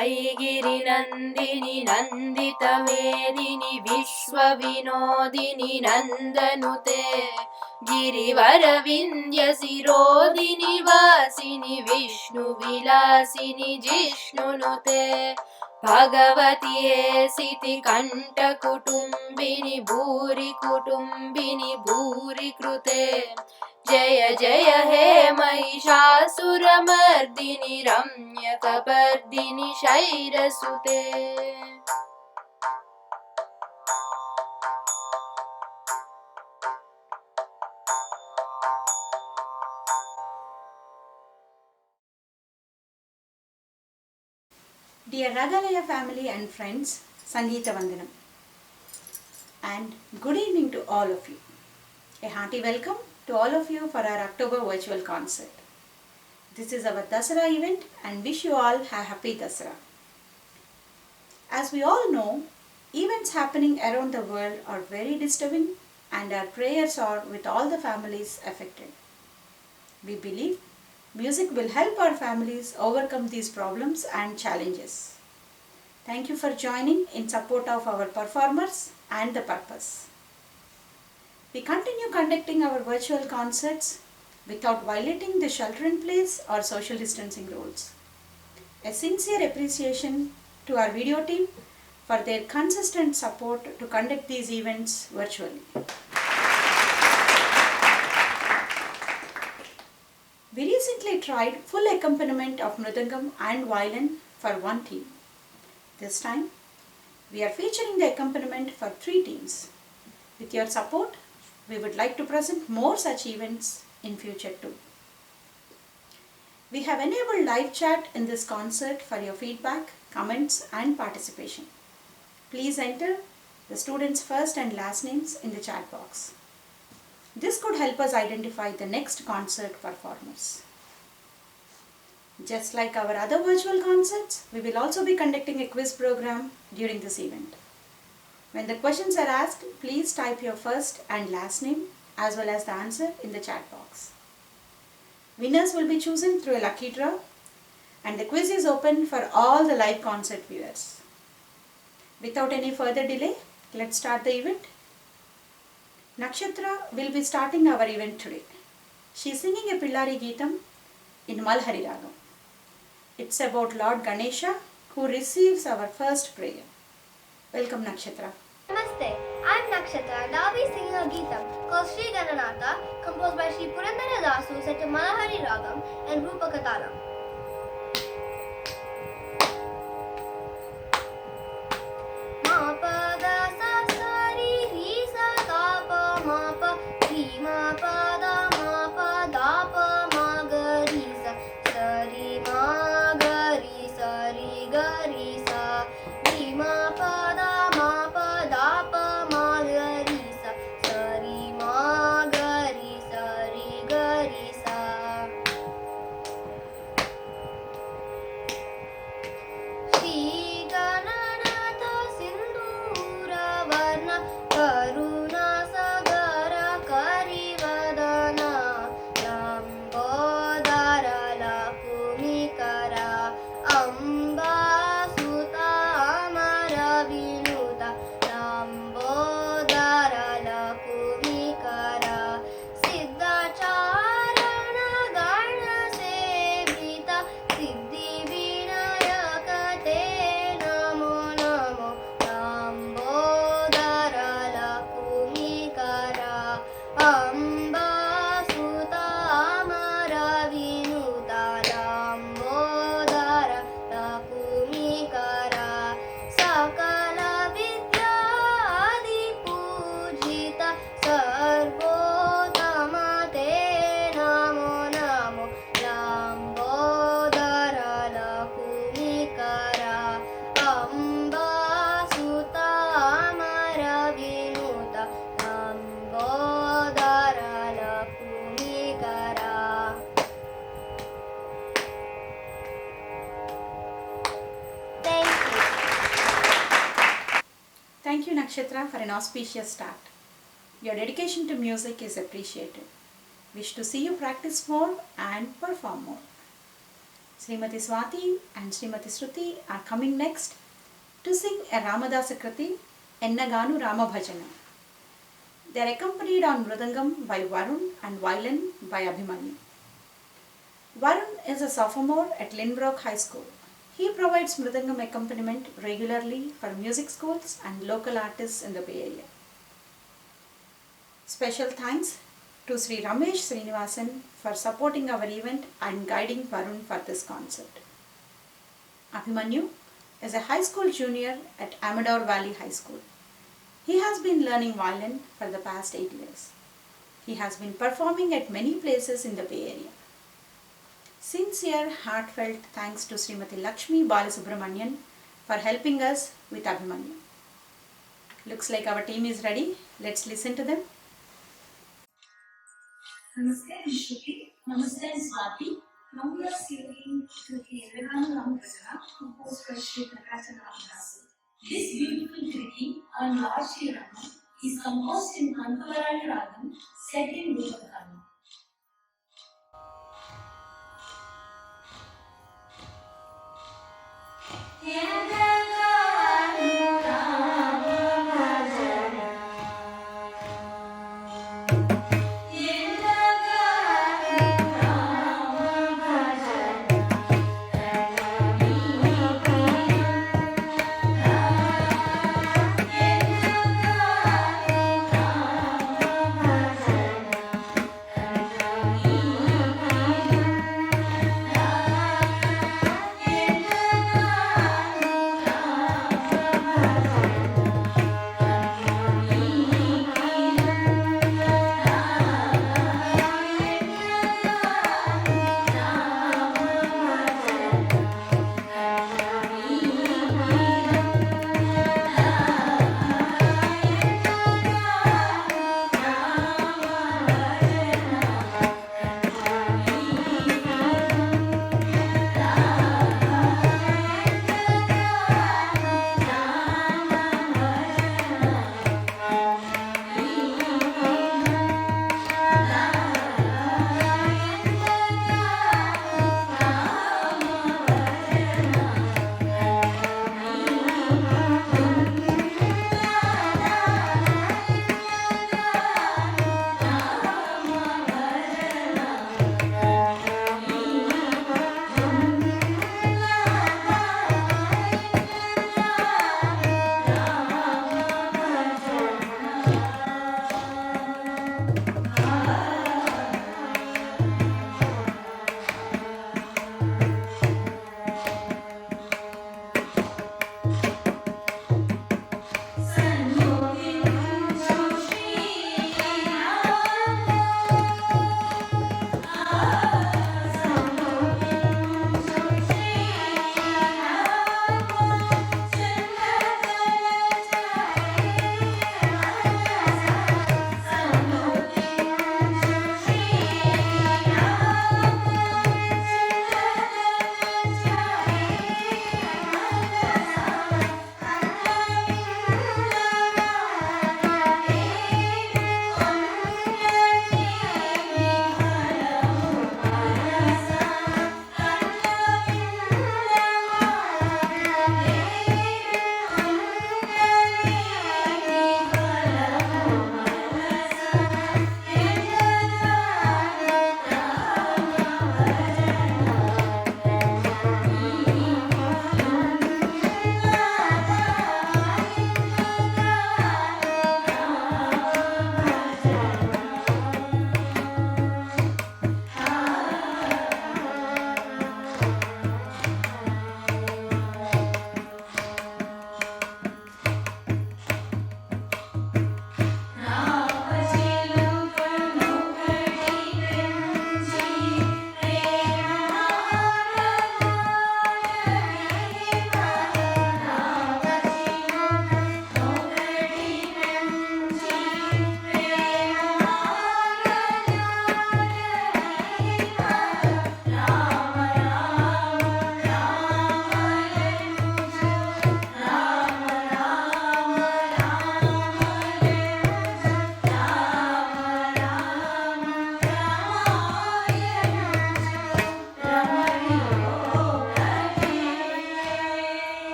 ऐगिरिनन्दिनि नन्दितमेदिनि विश्वविनोदिनि नन्दनुते गिरिवरविन्द्यशिरोदिनि वासिनि विष्णुविलासिनि जिष्णुनुते भगवति हेसिति कण्ठकुटुम्बिनि भूरि कुटुम्बिनि भूरि कृते जय जय हे Mahishasuramardini रम्यकपर्दिनि शैरसुते। Dear Ragalaya family and friends, Sangeeta Vandanam and good evening to all of you. A hearty welcome to all of you for our October virtual concert. This is our Dasara event and wish you all a happy Dasara. As we all know, events happening around the world are very disturbing and our prayers are with all the families affected. We believe music will help our families overcome these problems and challenges. Thank you for joining in support of our performers and the purpose. We continue conducting our virtual concerts without violating the shelter-in-place or social distancing rules. A sincere appreciation to our video team for their consistent support to conduct these events virtually. We recently tried full accompaniment of Mridangam and violin for one team. This time, we are featuring the accompaniment for 3 teams. With your support, we would like to present more such events in future too. We have enabled live chat in this concert for your feedback, comments and participation. Please enter the students' first and last names in the chat box. This could help us identify the next concert performers. Just like our other virtual concerts, we will also be conducting a quiz program during this event. When the questions are asked, please type your first and last name as well as the answer in the chat box. Winners will be chosen through a lucky draw and the quiz is open for all the live concert viewers. Without any further delay, let's start the event. Nakshatra will be starting our event today. She is singing a Pillari Geetam in Malhari Ragam. It's about Lord Ganesha who receives our first prayer. Welcome Nakshatra. Namaste, I'm Nakshatra and I'll be singing a Geetam called Sri Gananatha, composed by Sri Purandara Dasu, set to Malahari Ragam and Rupakatalam. Ma pa da sa sa ri ri sa da pa ma pa ri ma pa da ma pa da pa ma ga ri sa ri ma ga ri sa ri ga ri sa ri ma pa da ma pa da pa ma ga ri sa ri ma ga ri sa ri ga ri sa. Shri Gananatha Sindhura Varna Karuna Sagara Karivadana Lambodara Lakumikara Amba Suta Amara Vinuta Lambodara Lakumikara Siddhacharana Gana Sevita Siddhi Vinayakate Namo Namo Lambodara Lakumikara Amba Suta Amara Vinuta Lambodara Lakumikara Sakala Vidya Adi Pujita Sarvotama Te Namo Namo Lambodara Lakumikara Amba Suta Amara Vinuta Lambodara Lakumikara. Thank you. Thank you Nakshatra for an auspicious start. Your dedication to music is appreciated. Wish to see you practice more and perform more. Srimati Swati and Srimati Shruti are coming next to sing a Ramadasa Kriti, Ennaganu Rama Bhajana. They are accompanied on Mridangam by Varun and violin by Abhimanyu. Varun is a sophomore at Lynbrook High School. He provides Mridangam accompaniment regularly for music schools and local artists in the Bay Area. Special thanks to Sri Ramesh Srinivasan for supporting our event and guiding Varun for this concert. Abhimanyu is a high school junior at Amador Valley High School. He has been learning violin for the past 8 years. He has been performing at many places in the Bay Area. Sincere, heartfelt thanks to Srimati Lakshmi Balasubramanian for helping us with Abhimanyu. Looks like our team is ready. Let's listen to them. Namaste, Shruti. Namaste, Swati. Now we are singing Kriti Ennaganu Rama Bhajana, composed by Sri Natarajan Ramdasu. This beautiful Kriti on Lord Sri Rama is composed in Kantavarali Ragam, set in Rupakana.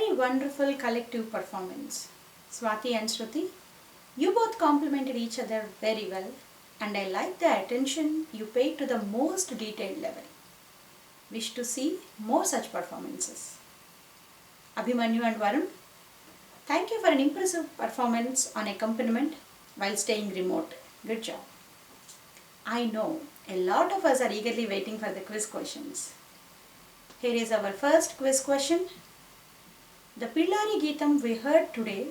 very wonderful collective performance. Swati and Shruti, you both complemented each other very well, and I like the attention you paid to the most detailed level. Wish to see more such performances. Abhimanyu and Varun, thank you for an impressive performance on accompaniment while staying remote. Good job. I know a lot of us are eagerly waiting for the quiz questions. Here is our first quiz question. The Pillari Geetam we heard today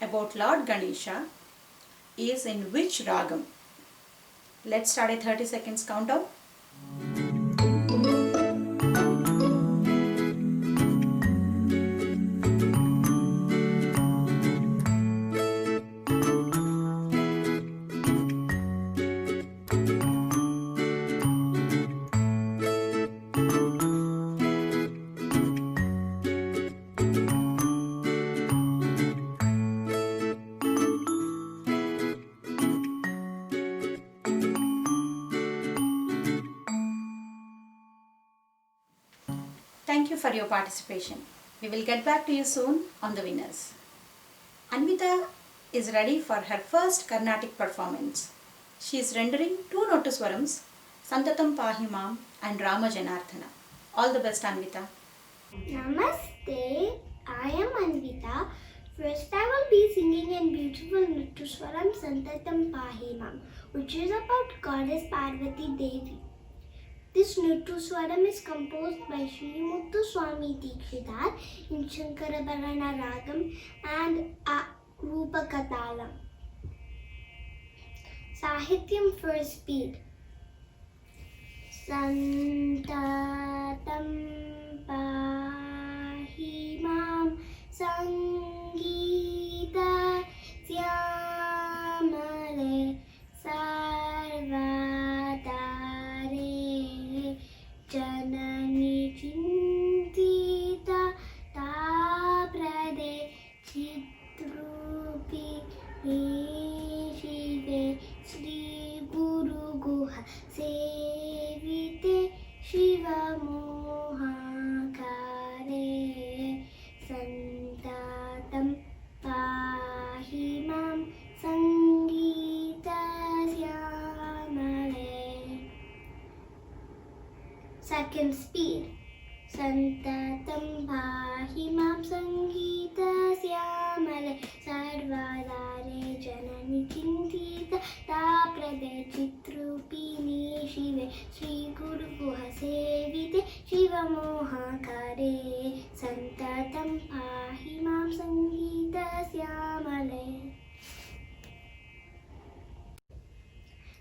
about Lord Ganesha is in which ragam? Let's start a 30 seconds countdown. Thank you for your participation. We will get back to you soon on the winners. Anvita is ready for her first Carnatic performance. She is rendering two Notuswarams, Santatam Pahimam and Rama Janardhana. All the best, Anvita. Namaste, I am Anvita. First I will be singing in beautiful Nuttuswaram Santatam Pahimam, which is about Goddess Parvati Devi. This Nuttuswaram is composed by Sri Muthuswami Dikshidhar in Shankarabharana Ragam and Rupakatalam. Sahityam first beat. Santatam Pahimam Sangita Syamale Sarvatare Janani Chintita Taprade Chitrupi Shive Sri Guru Guha Sevite Shiva Mohakare Santatam Pahimam Sangita Syamale. Second speed. Santatam Pahimam Sangita Syamale Sarvadare Janani Chintita Taprade Chitrupini Shive Sri Guru Guha Sevite Shiva Mohakare Santatam Pahimam Sangita Syamale.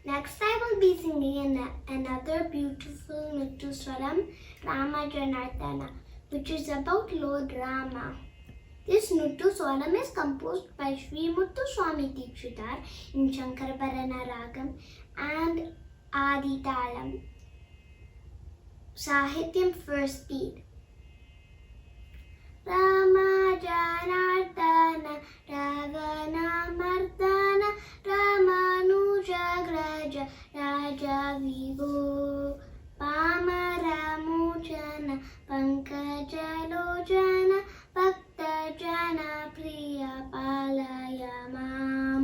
Next I will be singing another beautiful Nuttuswaram, Rama Janardhana, which is about Lord Rama. This Nuttuswaram is composed by Sri Muthuswami Dikshidhar in Shankarabharana Ragam and Aditalam. Sahityam first beat. Rama Janardhana Ravana Mardana Ramanujagraja Raja Vivo Pamaramuchana Pankajalochana Bhakta Jana Priya Palayamam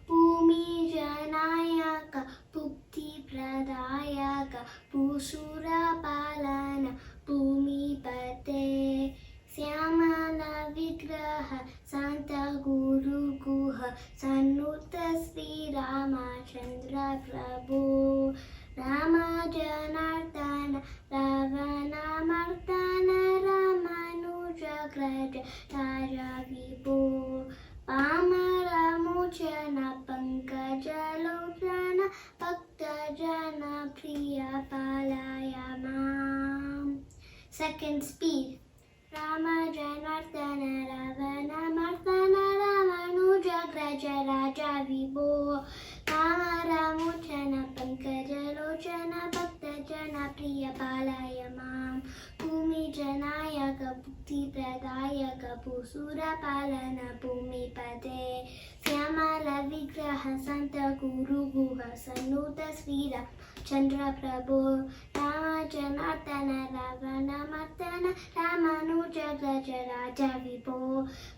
Bhumi Janayaka Bhukti Pradayaka Bhusura Palana Bhumi Pate Syamala Vigraha Santa Guru Guha Sanuta Sri Ramachandra Prabhu Rama Janardhana Ravana Mardana Ramanujagraja Raja Vibhu Pamaramuchana Pankajalochana Bhakta Jana Priya Palayamam. Second speed. Rama Janardhana Ravana Mardana Ramanujagraja Raja Vibho Pamaramuchana Pankajalochana Bhakta Jana Priya Palayamam Bhumi जनायक बुद्धिप्रदायक भूसुरपालन भूमिपते श्यामलविग्रह सन्त गुरुगुह सन्नुत श्रीरा चन्द्रप्रभो रामजनार्दन रावणमर्दन रामानुजगज राजविभो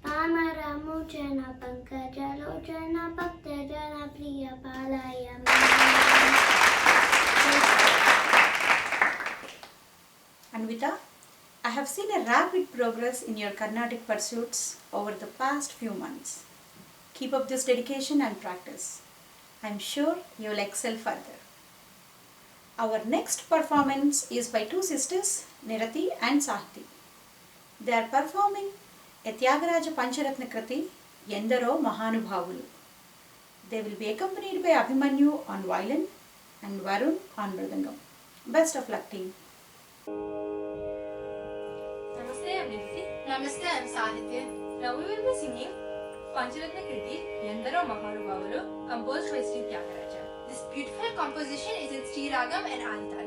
पामरमोचन पङ्कजलोचन भक्तजन प्रिय पालय Anvita, I have seen a rapid progress in your Carnatic pursuits over the past few months. Keep up this dedication and practice. I am sure you will excel further. Our next performance is by two sisters, Nirati and Sahiti. They are performing a Tyagaraja Pancharatna Kriti, Yendaro Mahanubhavulu. They will be accompanied by Abhimanyu on violin and Varun on mridangam. Best of luck, team. Namaste, I'm Nifty. Namaste, I'm Sahitya. Now we will be singing Pancharatna Kriti, Yendaro Mahanubhavulu, composed by Sri Tyagaraja. This beautiful composition is in Sri Ragam and Aditalam.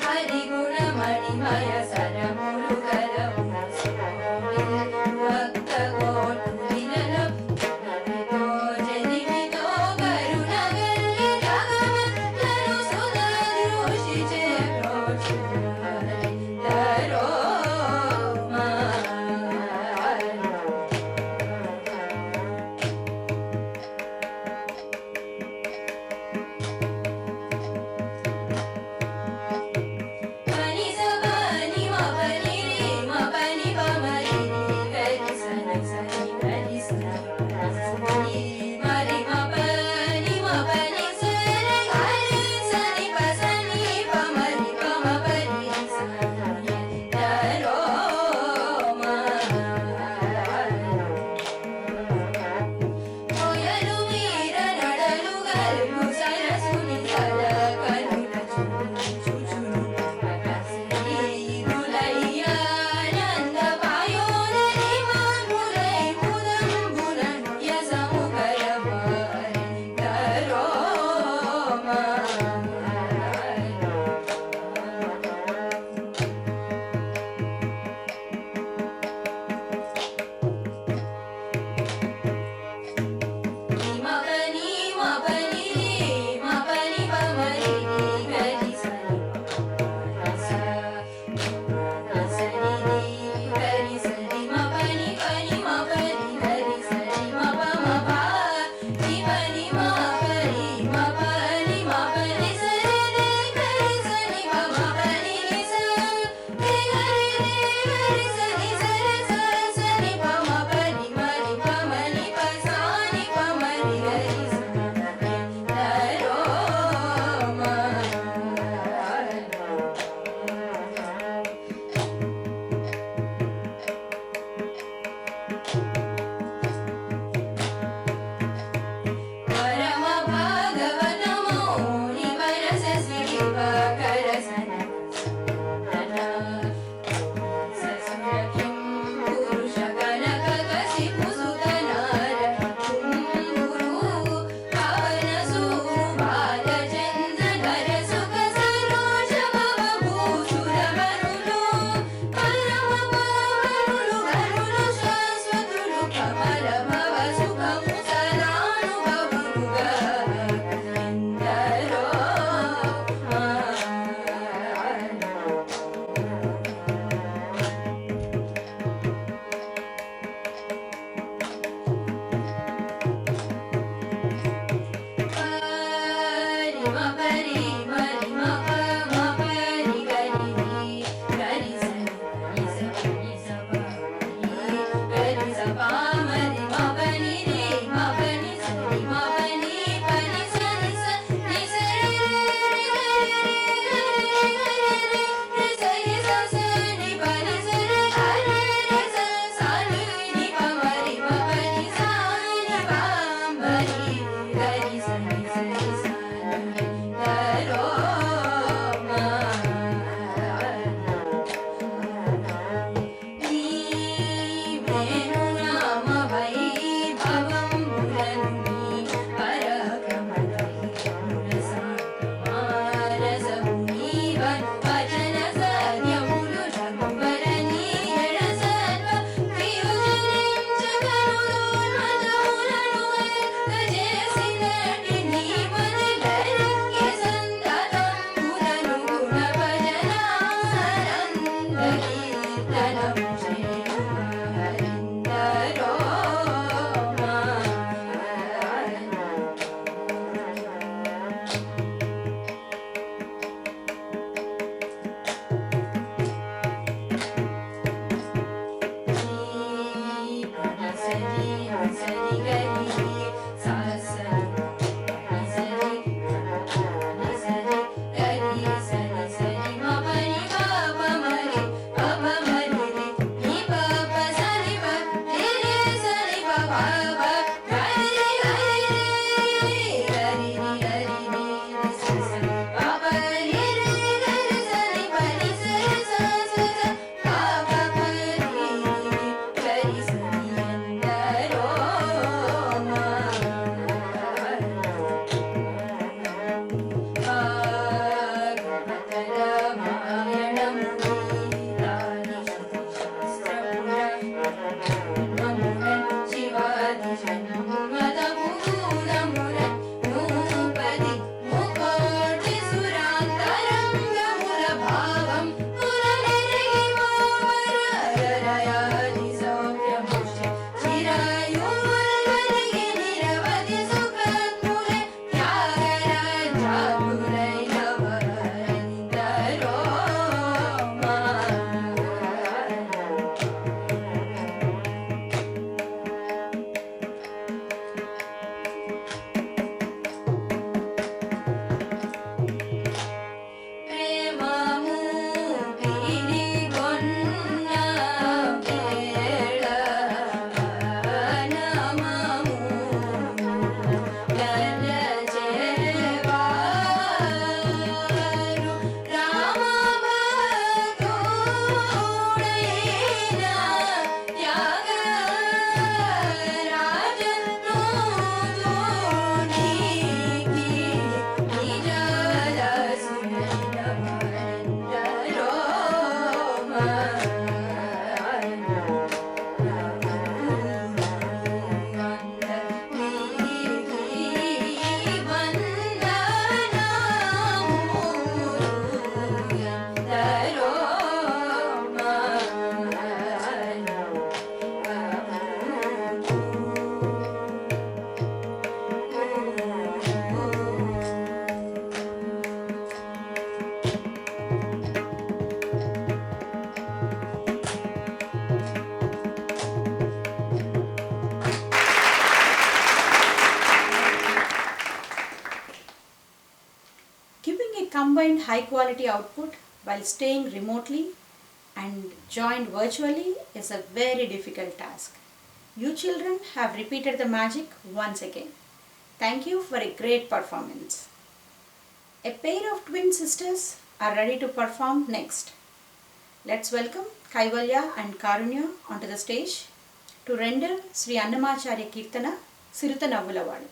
Harigunamani combined high quality output while staying remotely and joined virtually is a very difficult task. You children have repeated the magic once again. Thank you for a great performance. A pair of twin sisters are ready to perform next. Let's welcome Kaivalya and Karunya onto the stage to render Sri Annamacharya Kirtana Siruta Navvulavadu.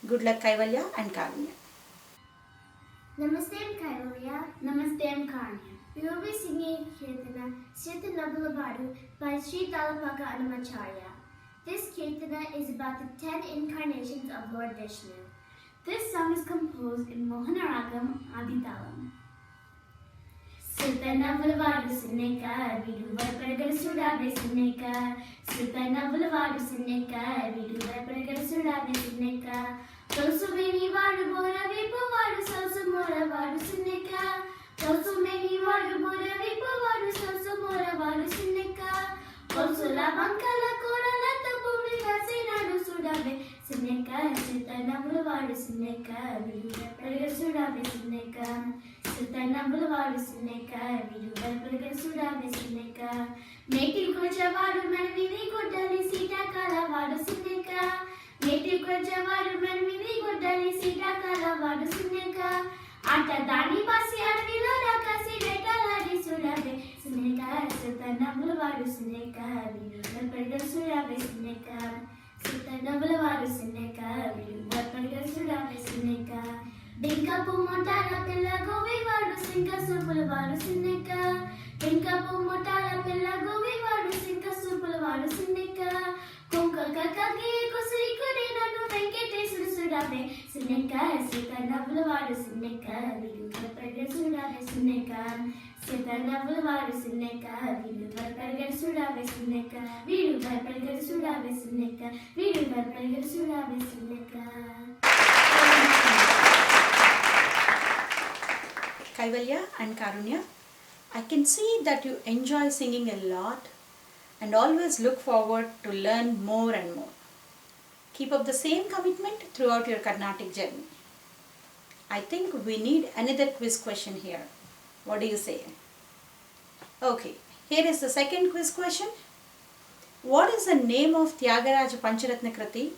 Good luck Kaivalya and Karunya. Namaste, I'm Kaivalya. Namaste, I'm Karnya. We will be singing Kirtana Siruta Navvulavadu by Sri Talapaka Annamacharya. This Kirtana is about the 10 incarnations of Lord Vishnu. This song is composed in Mohanaragam Aditalam. Siruta Navvulavadu Sinneka, Viduvar Paragara Sudave Sinneka. Siruta Navvulavadu Sinneka, Viduvar Paragara Sudave Sinneka. Kalsumeni Vadu Bora Vipu Vadu Salsumora Vadu Sinneka. Kalsumeni Vadu Bora Vipu Vadu Salsumora Vadu Sinneka. Kalsula Bankala Kora Lata Bumi Vasinadu Sudave Sinneka. Siruta Navvulavadu Sinneka, Viduvar Paragara Sudave Sinneka. Siruta Navvulavadu Sinneka, Viduvar Paragara Sudave Sinneka. Native Kojavadu Manvidi Kodali Sita Kala Vadu Sinneka. Native Kojavadu Manvidi Kodali Sita Kala Vadu Sinneka. Ata Dani Pasi Advilo Rakasi Vetaladi Sudave Sinneka. Siruta Navvulavadu Sinneka, Viduvar Paragara Sudave Sinneka. Siruta Navvulavadu Sinneka, Viduvar Paragara Sudave Sinneka. Dinkapu Motala Pilla Govi Vadu Sinka Supula Vadu Sinneka. Dinkapu Motala Pilla Govi Vadu Sinka Supula Vadu Sinneka. Kunkal Kakaki Kusuri Kudina Nu Venkateswara Sudave Sinneka. Siruta Navvulavadu Sinneka, Viduvar Paragara Sudave Sinneka. Siruta Navvulavadu Sinneka, Viduvar Paragara Sudave Sinneka. Viduvar Paragara Sudave Sinneka. Viduvar Paragara Sudave Sinneka. Kaivalya and Karunya, I can see that you enjoy singing a lot and always look forward to learn more and more. Keep up the same commitment throughout your Carnatic journey. I think we need another quiz question here. What do you say? Okay, here is the second quiz question. What is the name of Tyagaraja Pancharatna Kriti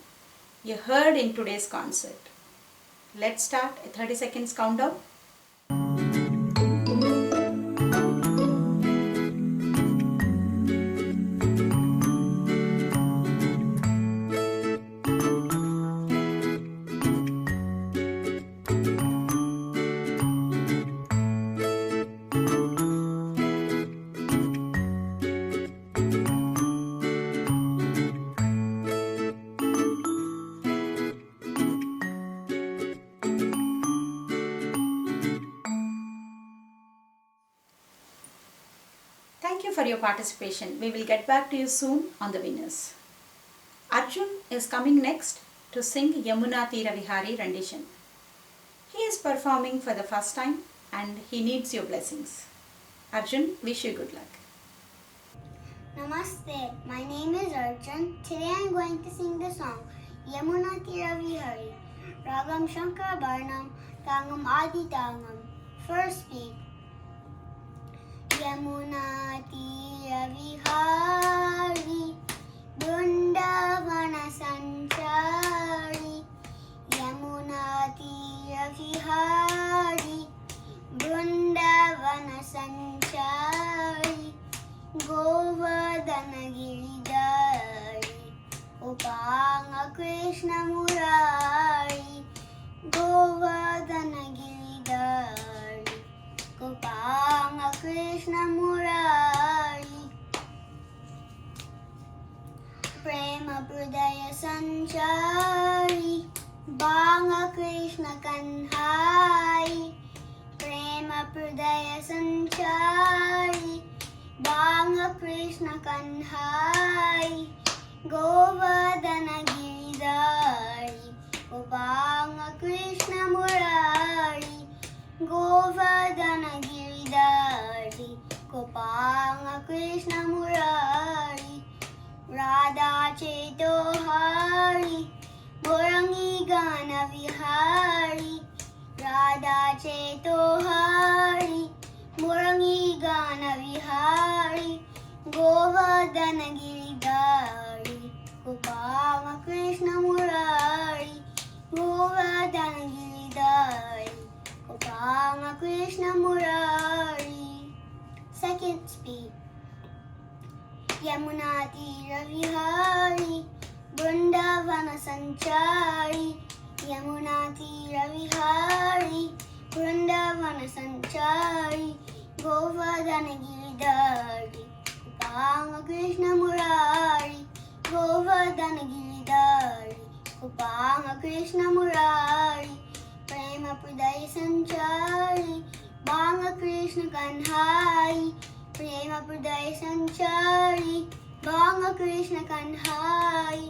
you heard in today's concert? Let's start a 30 seconds countdown. Thank you for your participation. We will get back to you soon on the winners. Arjun is coming next to sing Yamuna Tira Vihari rendition. He is performing for the first time and he needs your blessings. Arjun, wish you good luck. Namaste, my name is Arjun. Today I am going to sing the song Yamuna Tira Vihari, Ragam Shankara Bharnam, Tangam Adi Tangam. First beat. Yamuna Tira Vihari, Vrindavana Sanchari. Yamuna Tira Vihari, Vrindavana Sanchari. Govardhana Giridhari, Upanga Krishna Murari. Govardhana Giridhari, Upanga Krishna Murari. Prema Pradaya Sanchari, Banga Krishna Kanhai. Prema Pradaya Sanchari, Banga Krishna Kanhai. Govardhana Giridhari, Upanga Krishna Murari. Govardhana Giridhari, Upanga Krishna Murari. Radha Cheto Hari, Gorangi Gana Vihari. राधाचे तो हरी मुरंगी गान Vihari Govardhan Giridhari Gopal Krishna Murari Govardhan Giridhari Gopal Krishna Murari second speed Yamuna तीर विहारी वृंदावन संचारी यमुना तीर विहारी वृंदावन संचारी गोवर्धन गिरिधारी गोपाल कृष्ण मुरारी गोवर्धन गिरिधारी गोपाल कृष्ण मुरारी प्रेम हृदय संचारी बाल कृष्ण कन्हाई प्रेम हृदय संचारी बाल कृष्ण कन्हाई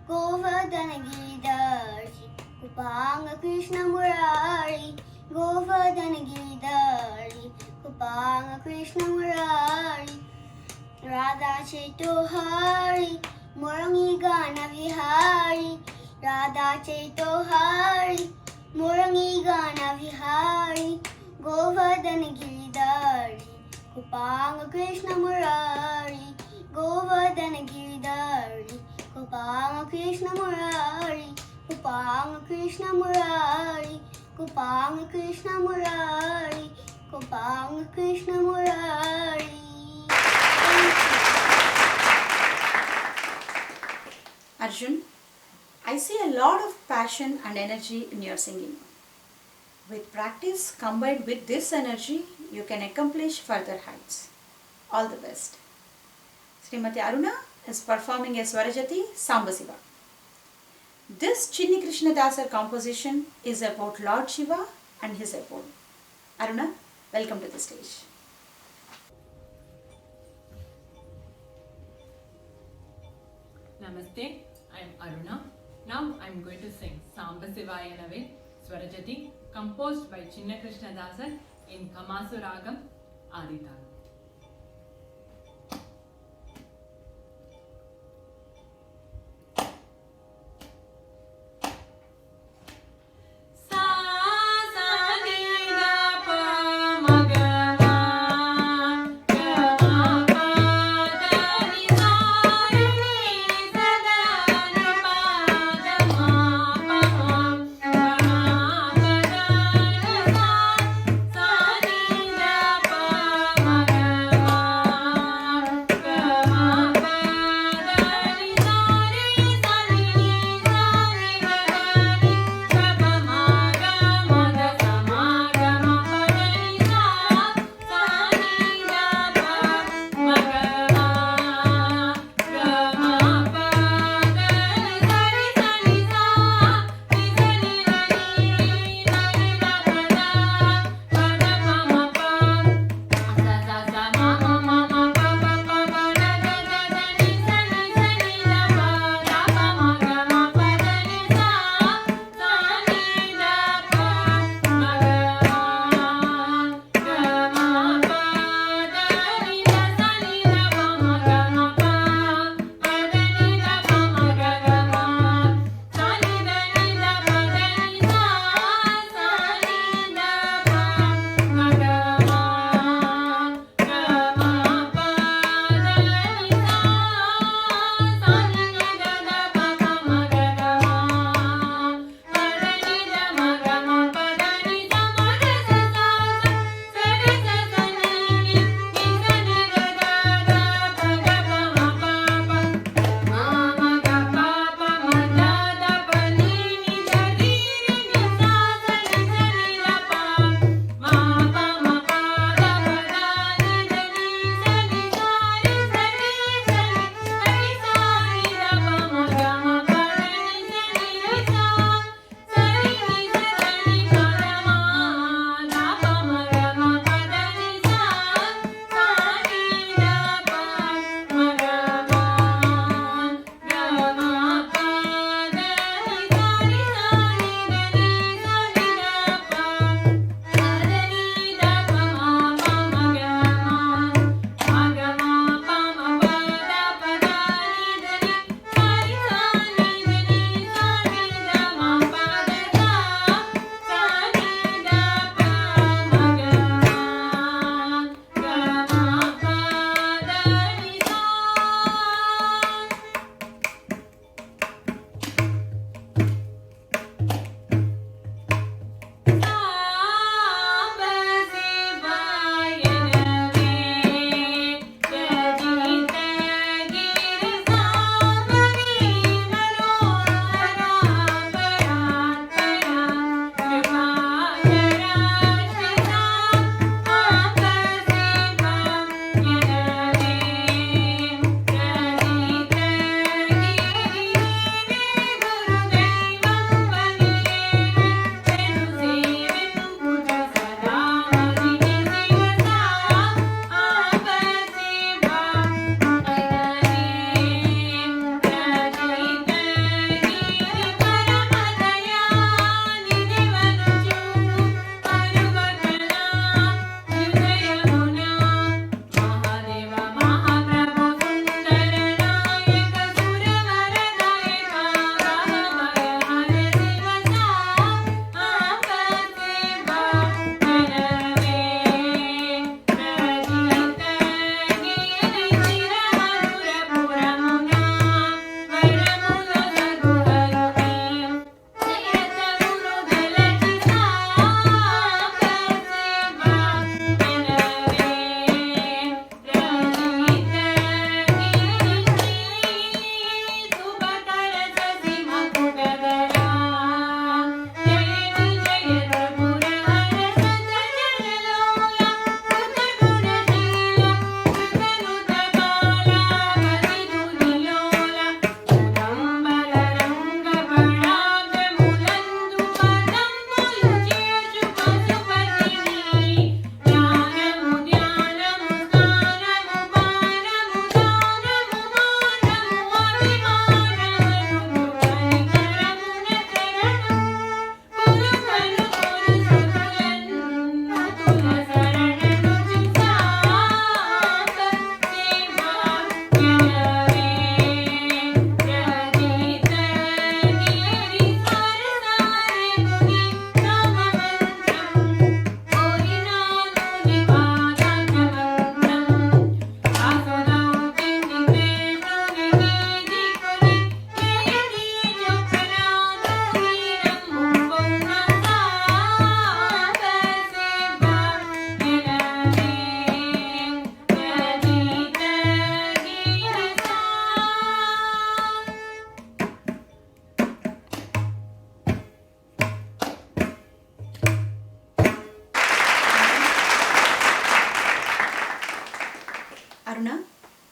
गोवर्धन गिरिधारी गोपाल कृष्ण मुरारी गोवर्धन गिरिधारी गोपाल कृष्ण मुरारी राधा चैतोहारी मुरंगी गान विहारी राधा चैतोहारी मुरंगी गान Vihari Govardhan Giridhari Gopal Krishna Murari Govardhan Giridhari Gopal Krishna Murari Gopal Krishna Murari Gopal Krishna Murari Gopal Krishna Murari Arjun, I see a lot of passion and energy in your singing. With practice combined with this energy, you can accomplish further heights. All the best. Srimati Aruna is performing a Swarajati Sambasiva. This Chinni Krishna Dasar composition is about Lord Shiva and his abode. Aruna, welcome to the stage. Namaste, I am Aruna. Now I am going to sing Samba Sivaya Nave Swarajati, composed by Chinna Krishna Dasar in Kamasu Ragam Aditala. Sa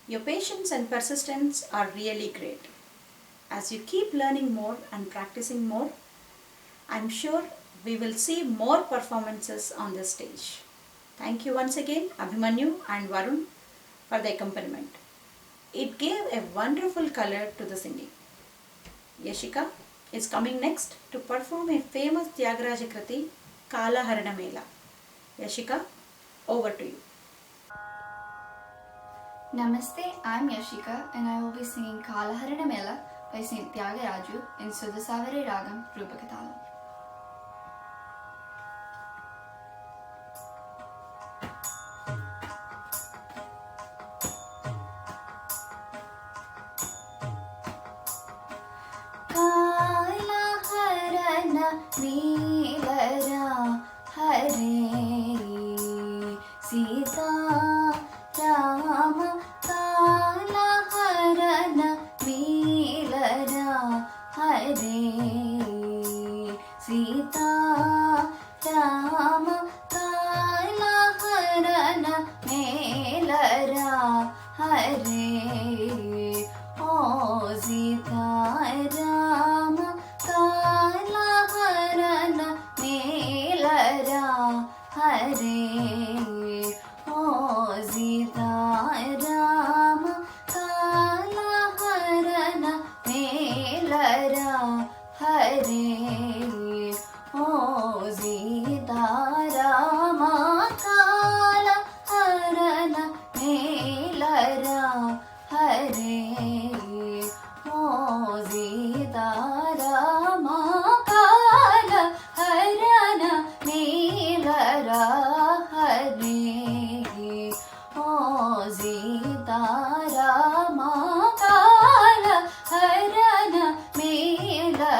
Your patience and persistence are really great. As you keep learning more and practicing more, I'm sure we will see more performances on the stage. Thank you once again, Abhimanyu and Varun, for the accompaniment. It gave a wonderful color to the singing. Yashika is coming next to perform a famous Tyagaraja Kriti, Kalaharana Mela. Yashika, over to you. Namaste, I'm Yashika and I will be singing Kalaharana Mela by Saint Tyagaraja in Sudasavare Ragam Rupakatalam. Kalaharana Mela Hare Sita Rama Kalaharana Mela Hare Sita Rama Kalaharana Mela Hare Oh Sita Rama Kalaharana Mela Hare Oh Sita Rama Kalaharana Mela Hare Oh Sita Rama Kalaharana Mela Hare Oh Sita Rama Kalaharana Mela Hare Oh Sita Rama Kalaharana Mela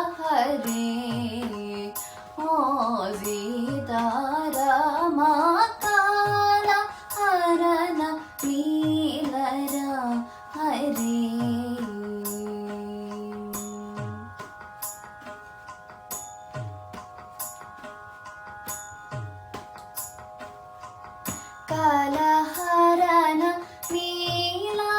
Hare Oh Sita Rama Kalaharana Mela Hare Kalaharana Mela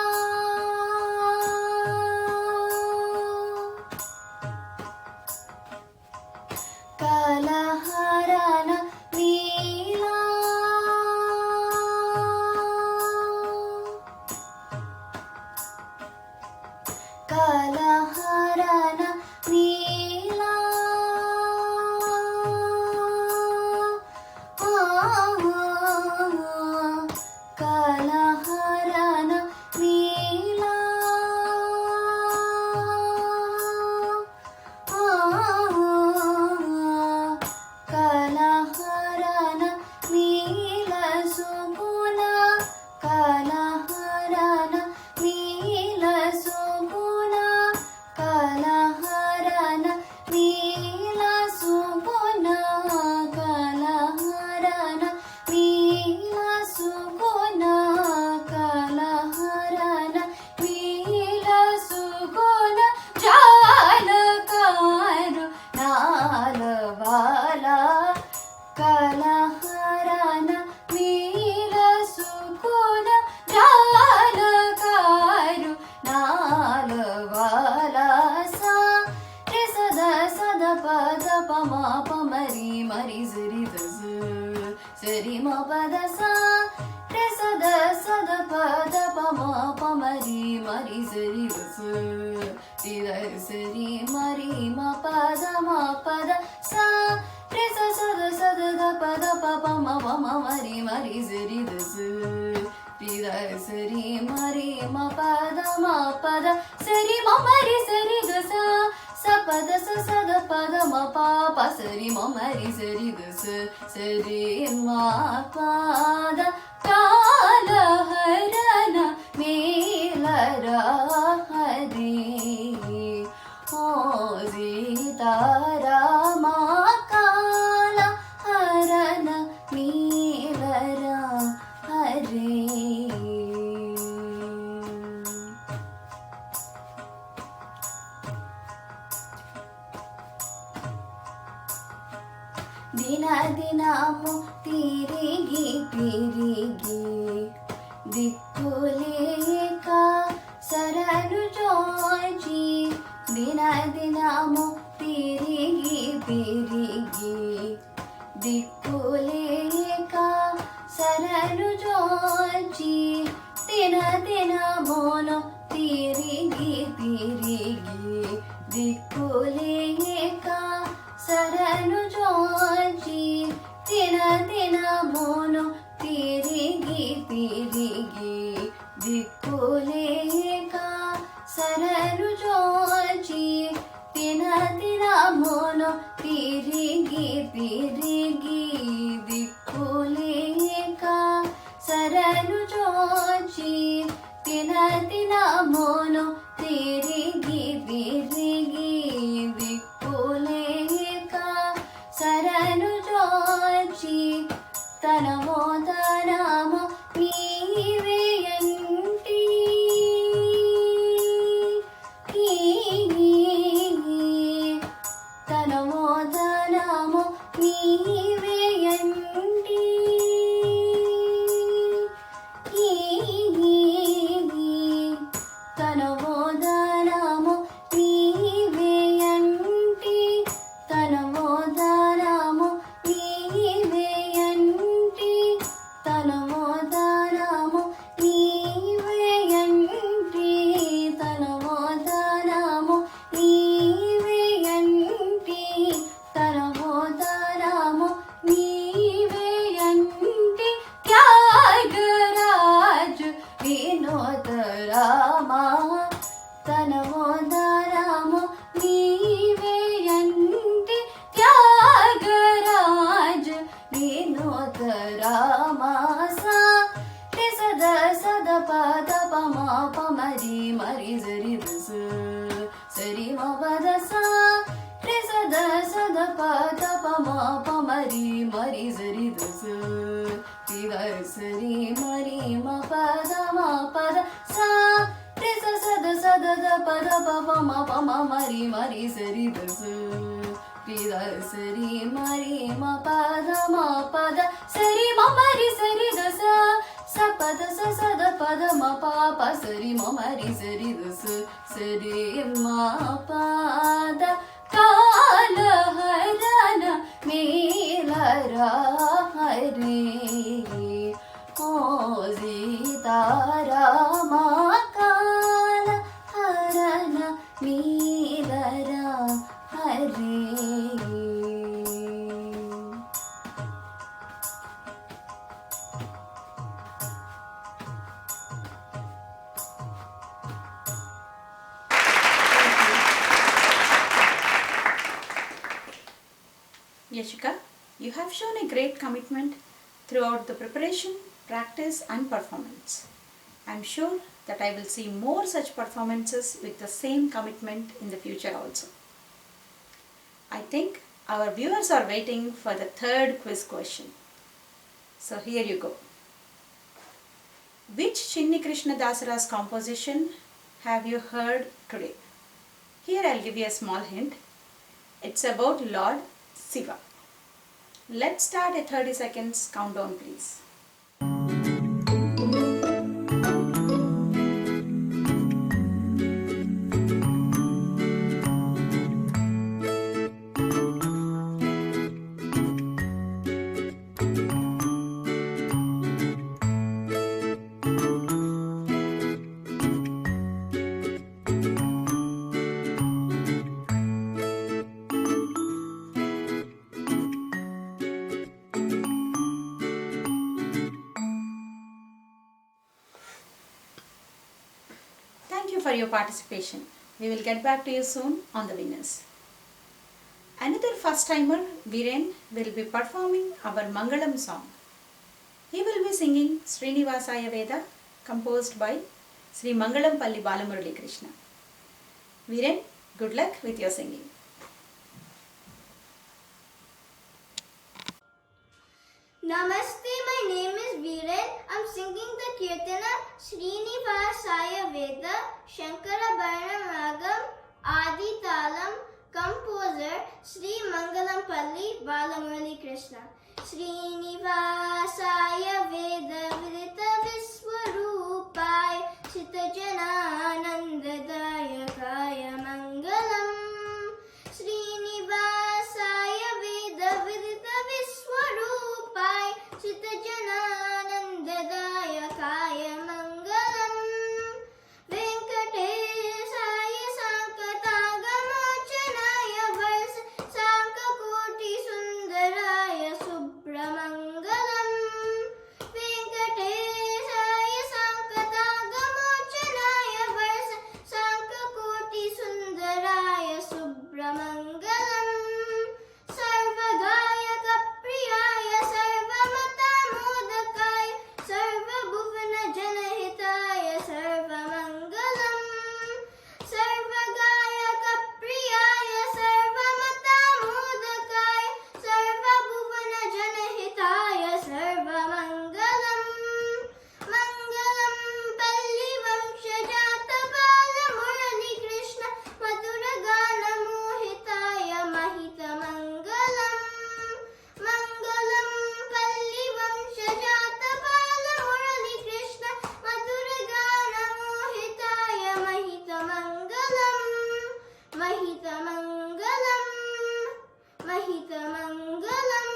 Kalaharana Mela Kalaharana Mela Kalaharana Mela Kalaharana Mela Suguna Kalaharana Mela Suguna Kalaharana Mela Suguna Kalaharana Mela Suguna Kalaharana Mela Suguna Jalakaru Nalavala Kalaharana Mela Suguna Jalakaru Nalavala Sa Sada Sada Pada Pama Pamari Mari Zari Dazu Sari Ma Pada Sa Sada Sada Pada Pama Pamari Mari Zari Dazu Sari Mari Ma Pada Sa Sada Sada Pada Papa Ma Mari Mari Zari Dazu Sari Mari Ma Pada Sari Ma Mari Sari Dasa Sapada Sada Pada Ma Papa Sari Ma Mari Sari Dasa Sari Ma Pada Kalaharana Mela Hare Oh Sita Rama Kalaharana Mela Hare ದಿನ ದಿನಮು ತಿರುಗಿ ತಿರುಗಿ దిక్కులేక శరణు జోచి దినదినము తిరిగి తిరిగి దిక్కులేక శరణు జోచి దినదినమును తిరిగి తిరిగి దిక్కులేక శరణు జోచి దినదినమును తిరిగి తిరిగి దిక్కులేక శరణు జోచి దినదినమును తిరిగి తిరిగి దిక్కులేక శరణు జోచి దినదినమును తిరిగి తిరిగి దిక్కులేక శరణు జోచి తనమోదనము నీవేయంటి తనమోదనము నీవేయంటి తనమోదనము నీవేయంటి తనమోదనము నీవేయంటి తనమోదనము నీవేయంటి తనమోదనము నీవేయంటి తనమోదనము నీవేయంటి త్యాగరాజు వినోద రామ తనమోదనము నీవేయంటి త్యాగరాజు వినోద రామ సా సద సద పద పమ పమరి మరి జరి దస సరి మ పద సా సద సద పద పమ పమరి మరి జరి దస సరి మరి మ పద సా సద సద పద పమ పమ మరి మరి సరి దస సరి మరి మ పద సరి మ మరి సరి దస సపద సద పద మ పాప సరి మ మరి సరి దస సరి మ పద కాలహరణ మేలరా హరే ఓ Sitarama కాలహరణ మేలరా Hare Yashika, you have shown a great commitment throughout the preparation, practice and performance. I am sure that I will see more such performances with the same commitment in the future also. I think our viewers are waiting for the third quiz question. So here you go. Which Chinni Krishna Dasara's composition have you heard today? Here I'll give you a small hint. It's about Lord Shiva. Let's start a 30 seconds countdown, please. Thank you for your participation. We will get back to you soon on the winners. Another first timer, Viren, will be performing our Mangalam song. He will be singing Srinivasaya Veda, composed by Sri Mangalam Palli Balamurali Krishna. Viren, good luck with your singing. Namaste, my name is Viren. I'm singing the Kirtana Srinivasaya Veda, Shankara Bharanam Ragam, Adi Talam, composer Sri Mangalam Palli Balamurali Krishna. Srinivasaya Veda Vidita Viswaru चितजनानन्ददायकाय मङ्गलम् श्रीनिवासाय वेदविदितविश्वरूपाय चितजनानन्ददायकाय मङ्गलम् वेङ्कटेशाय साङ्कतागमोचनाय वर्ष साङ्ककोटिसुन्दराय शुभ्रमङ्गलम् वेङ्कटेशाय साङ्कतागमोचनाय वर्ष साङ्ककोटिसुन्दराय शुभ्रमङ्गलम् सर्वगायकप्रियाय सर्वमतामोदकाय सर्वभुवनजनहिताय सर्वमङ्गलम् सर्वगायकप्रियाय सर्वमतामोदकाय सर्वभुवनजनहिताय सर्वमङ्गलम् मङ्गलं पल्लिवंशजातबालमुरलीकृष्ण मधुरगानमोहिताय महितमङ्गलम् मङ्गलं पल्लिवंशजातबालमुरलीकृष्ण मधुरगानमोहिताय महितमङ्गलम् महितमङ्गलम् महितमङ्गलम्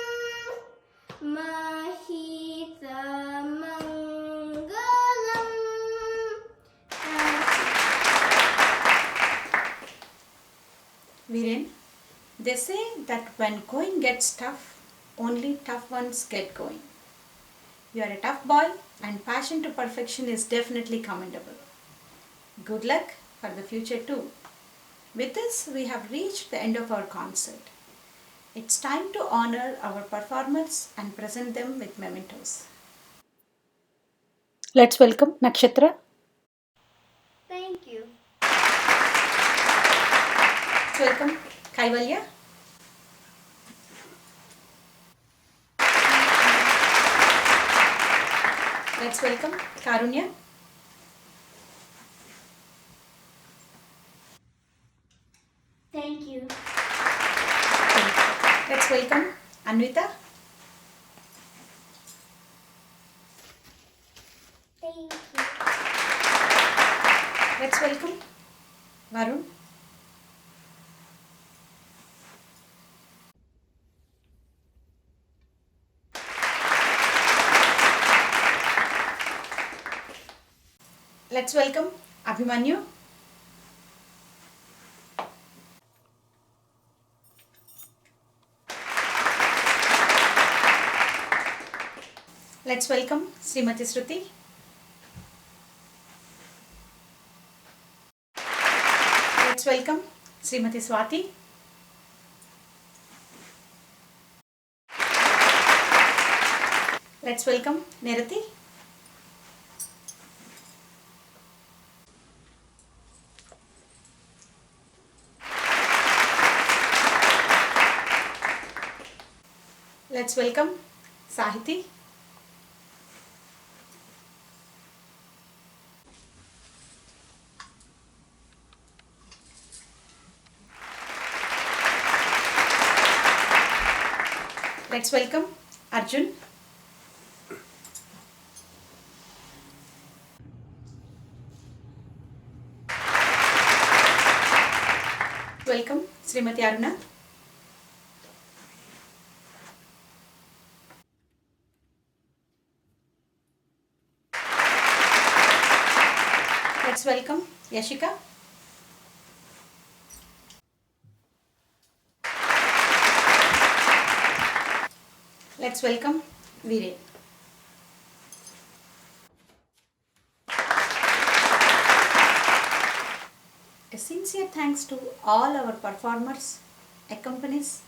Viren, they say that when going gets tough, only tough ones get going. You are a tough boy and passion to perfection is definitely commendable. Good luck for the future too. With this, we have reached the end of our concert. It's time to honor our performers and present them with mementos. Let's welcome Nakshatra. Thank you. Let's welcome Kaivalya. Let's welcome Karunya. Thank you. Let's welcome Anvita. Thank you. Let's welcome Varun. Let's welcome Abhimanyu. Let's welcome Srimati Shruti. Let's welcome Srimati Swati. Let's welcome Nirati. Let's welcome Sahiti. Let's welcome Arjun. Welcome Srimati Aruna. Let's welcome Yashika. Let's welcome Viren. A sincere thanks to all our performers, accompanies,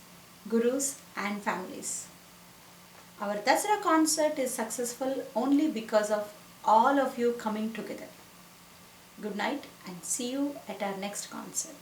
gurus and families. Our Dasara concert is successful only because of all of you coming together. Good night and see you at our next concert.